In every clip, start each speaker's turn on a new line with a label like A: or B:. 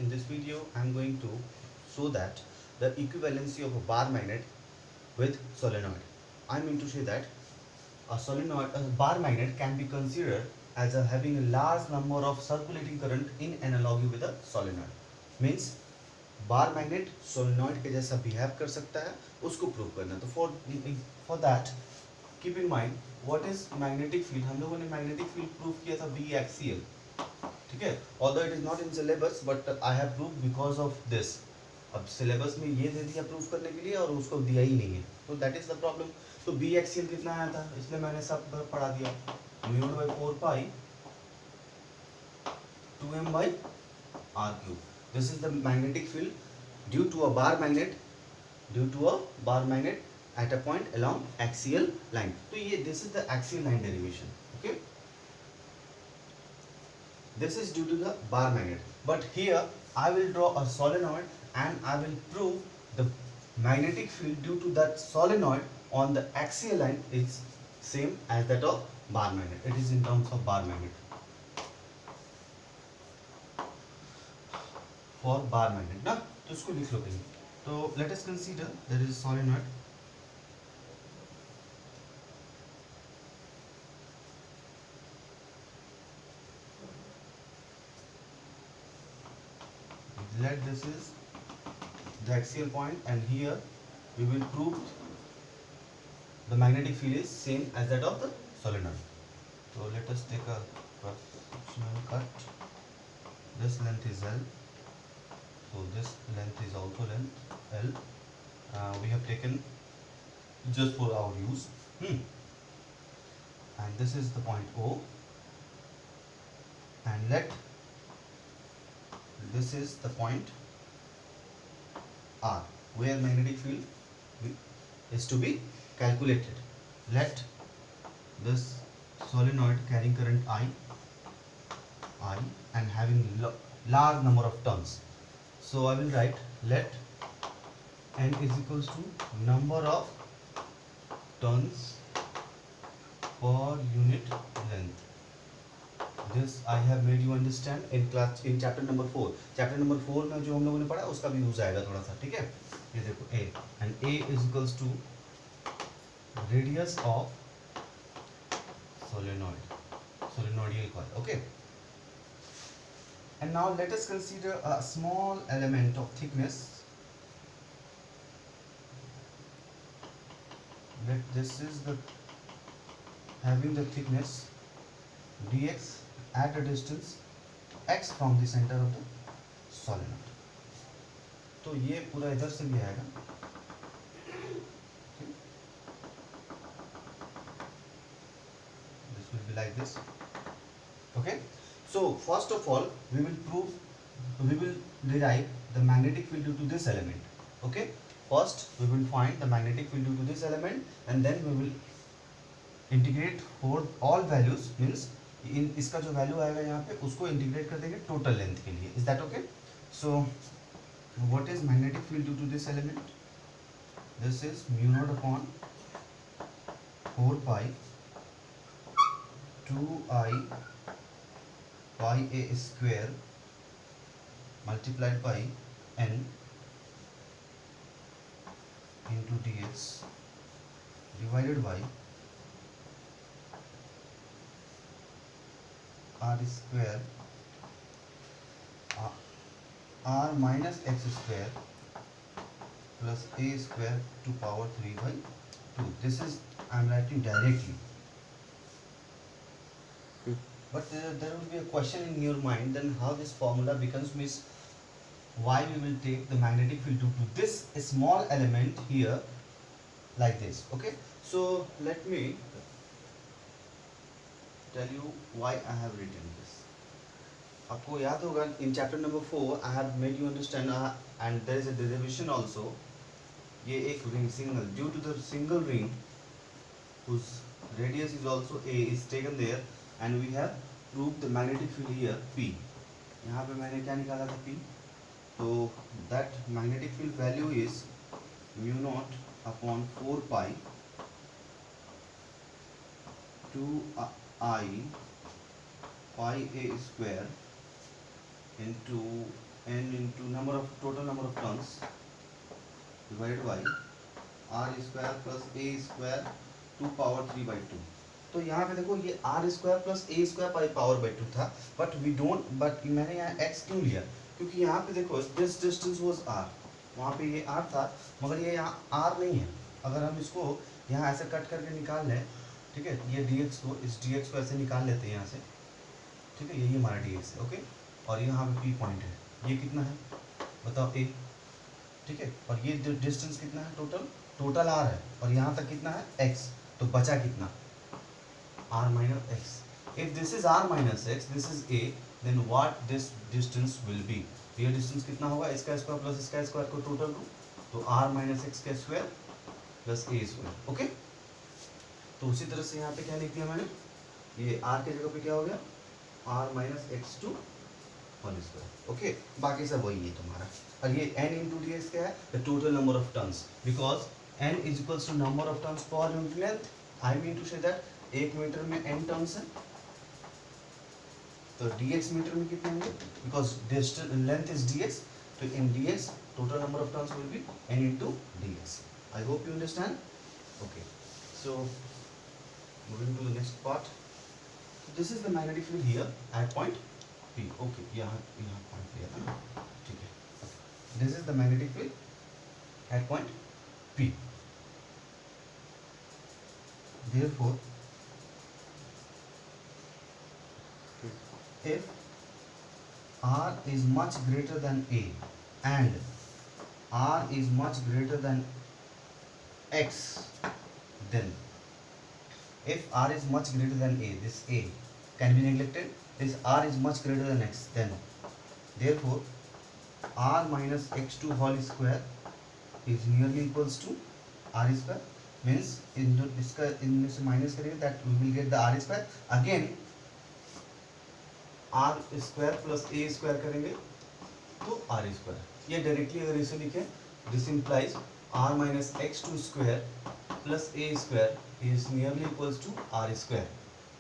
A: In this video, I am going to show that the equivalency of a bar magnet with solenoid. I mean to say that a bar magnet can be considered as having a large number of circulating current in analogy with a solenoid. Means bar magnet solenoid के जैसा behave कर सकता है, उसको prove करना। तो for that keep in mind what is magnetic field. हम लोगों ने मैग्नेटिक फील्ड प्रूव किया था बी एक्सियल, ठीक है। Although it is not in syllabus but I have prove because of this. अब सिलेबस में ये दे दिया प्रूव करने के लिए और उसको दिया ही नहीं है, तो दैट इज द प्रॉब्लम। तो बी एक्सियल कितना आया था, इसलिए मैंने सब पढ़ा दिया, mu naught by 4 pi 2m by r cube. This is the magnetic field due to a bar magnet at a point along axial line. So this is the axial line derivation. Okay, this is due to the bar magnet. But here I will draw a solenoid and I will prove the magnetic field due to that solenoid on the axial line is same as that of bar magnet. It is in terms of bar magnet. For bar magnet ना, तो इसको लिख लो कहीं। तो let us consider there is a solenoid. Let this is the axial point and here we will prove the magnetic field is same as that of the solenoid. So let us take a cross-sectional cut. This length is L. So this length is also length L. We have taken just for our use. And this is the point O. And let this is the point R where magnetic field is to be calculated. Let this solenoid carrying current I and having large number of turns. So I will write let n is equals to number of turns per unit length. This I have made you understand in chapter number 4. Chapter number 4 में जो हम लोगों ने पढ़ा उसका भी use आएगा थोड़ा सा, ठीक है। ये देखो a and a is equals to radius of solenoidal coil. Okay. And now let us consider a small element of thickness. Let this is the having the thickness dx at a distance x from the center of the solenoid. तो ये पूरा इधर से भी आएगा, this will be like this. Okay. So first of all we will derive the magnetic field due to this element. Okay, first we will find the magnetic field due to this element and then we will integrate for all values, means in इसका जो value आएगा यहाँ पे उसको integrate कर देंगे total length के लिए। Is that okay? So what is magnetic field due to this element? This is mu not upon 4 pi 2i pi a square multiplied by n into dx divided by r square r minus x square plus a square to power 3 by 2. This is I am writing directly. But there will be a question in your mind, then how this formula becomes, means why we will take the magnetic field due to this small element here like this. Okay, so let me tell you why I have written this. आपको याद होगा in chapter number 4 I have made you understand and there is a derivation also. ये एक ring single, due to the single ring whose radius is also a is taken there and we have proved the magnetic field here P. यहाँ पे मैंने क्या निकाला था P? तो that magnetic field value is mu naught upon 4 pi 2i pi a square into n into total number of turns divided by r square plus a square to power 3/2। तो यहाँ पे देखो ये r square plus a square by power by 2 था, but मैंने यहाँ x क्यों लिया, क्योंकि यहाँ पे देखो दिस डिस्टेंस वाज r, वहाँ पे ये r था मगर ये यहाँ r नहीं है। अगर हम इसको यहाँ ऐसे कट करके निकाल लें, ठीक है, ये dx को, इस dx को ऐसे निकाल लेते हैं यहाँ से, ठीक है, यही हमारा dx है, ओके। और यहाँ पे p पॉइंट है, ये कितना है बताओ a, ठीक है, और ये डिस्टेंस कितना है, टोटल r है, और यहाँ तक कितना है x, तो बचा कितना r minus x। if this is r minus x, this is a, then what this distance will be, ये डिस्टेंस कितना होगा, इसका स्क्वायर प्लस इसका स्क्वायर को टोटल लो, तो r minus x का square plus a square, okay. तो उसी तरह से यहाँ पे क्या लिख दिया मैंने, ये r के जगह पे क्या हो गया, r minus x2 whole square, okay. बाकी सब वही है तुम्हारा। और ये n इंटू डी क्या है, the total number of turns, because n is equals to number of turns per unit length. I mean to say that 1 metre में n टर्न्स है, तो dx मीटर में कितने होंगे, because distance length is dx, तो in dx total number of turns will be n into dx। I hope you understand, okay. So moving to the next part, this is the magnetic field here eight point P, okay, यहाँ point लिया था ना, ठीक है। This is the magnetic field at point P। Therefore, if r is much greater than a and r is much greater than x, then if r is much greater than a, this a can be neglected, this r is much greater than x, then therefore r minus x2 whole square is nearly equals to r square, means इनमें से minus करेंगे that we will get the r square, again r square plus a square करेंगे तो r square. ये directly अगर इसे लिखें, this implies r minus x2 square plus a square is nearly equals to r square,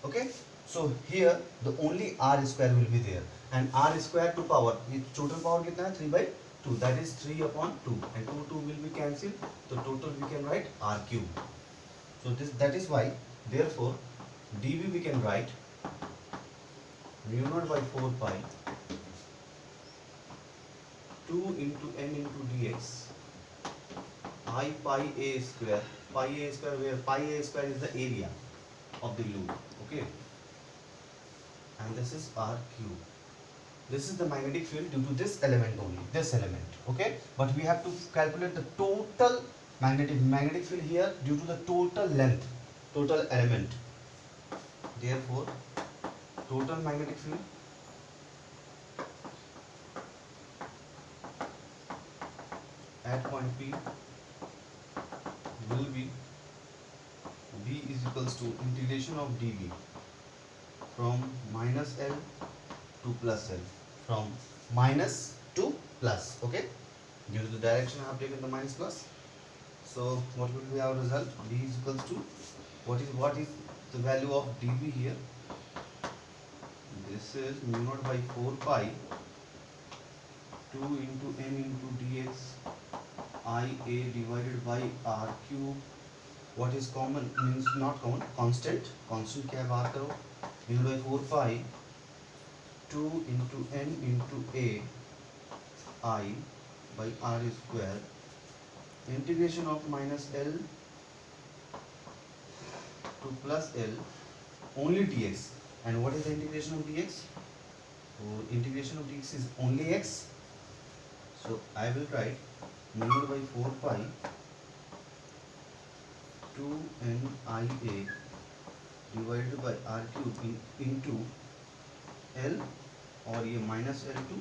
A: okay। So here the only r square will be there, and r square to power, ये total power कितना है 3/2, that is 3/2, and 2 will be cancelled, so total we can write r cube। So that is why therefore dv we can write mu naught by 4 pi 2 into n into dx I pi a square, where pi a square is the area of the loop, okay, and this is r cube। This is the magnetic field due to this element only, this element, okay, but we have to calculate the total magnetic field here due to the total length, total element, therefore total magnetic field at point P will be V is equals to integration of dV from minus L to plus L, from minus to plus, okay, due to the direction I have taken the minus plus। So what will be our result, D is equals to what is the value of dV here, this is mu naught by 4 pi 2 into n into dx I a divided by r cube, what is common, means not common, constant क्या है बात करो, mu naught by 4 pi 2 into n into a I by r square integration of minus L to plus L only dx, and what is the integration of dx, so integration of dx is only x, so I will write mu naught by 4 pi 2 n I a divided by r cube into L, और ये minus L to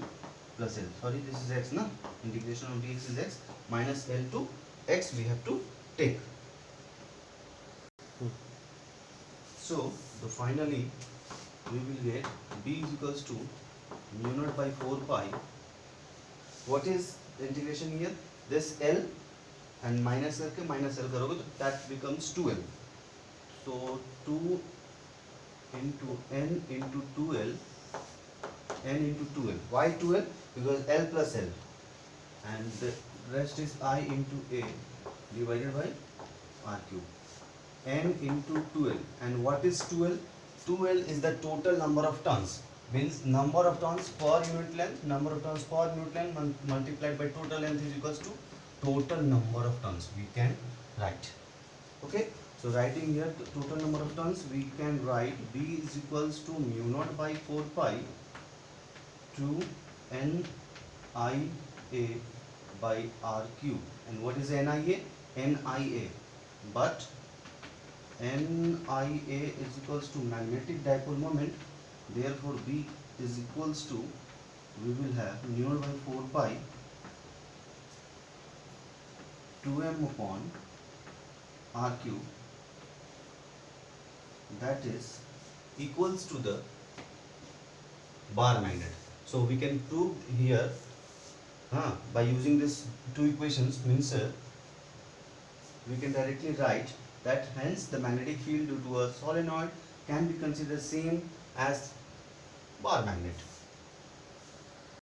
A: plus L, sorry this is x ना, integration of dx is x, minus L to x we have to take। So the finally we will get d is equals to mu naught by 4 pi, what is the integration here, this L and minus करके minus L करोगे तो that becomes 2L, so 2 into n into 2L N into 2L. Why 2L? Because L plus L. And the rest is I into A divided by R cube. N into 2L. And what is 2L? 2L is the total number of turns. Means number of turns per unit length. Number of turns per unit length multiplied by total length is equals to total number of turns. We can write. Okay. So writing here the total number of turns, we can write B is equals to mu naught by 4 pi to NIA by R cube. And what is NIA? NIA. But NIA is equals to magnetic dipole moment. Therefore, B is equals to, we will have mu naught by 4 pi 2m upon R cube, that is equals to the bar magnet. So we can prove here by using these two equations, means we can directly write that hence the magnetic field due to a solenoid can be considered same as bar magnet.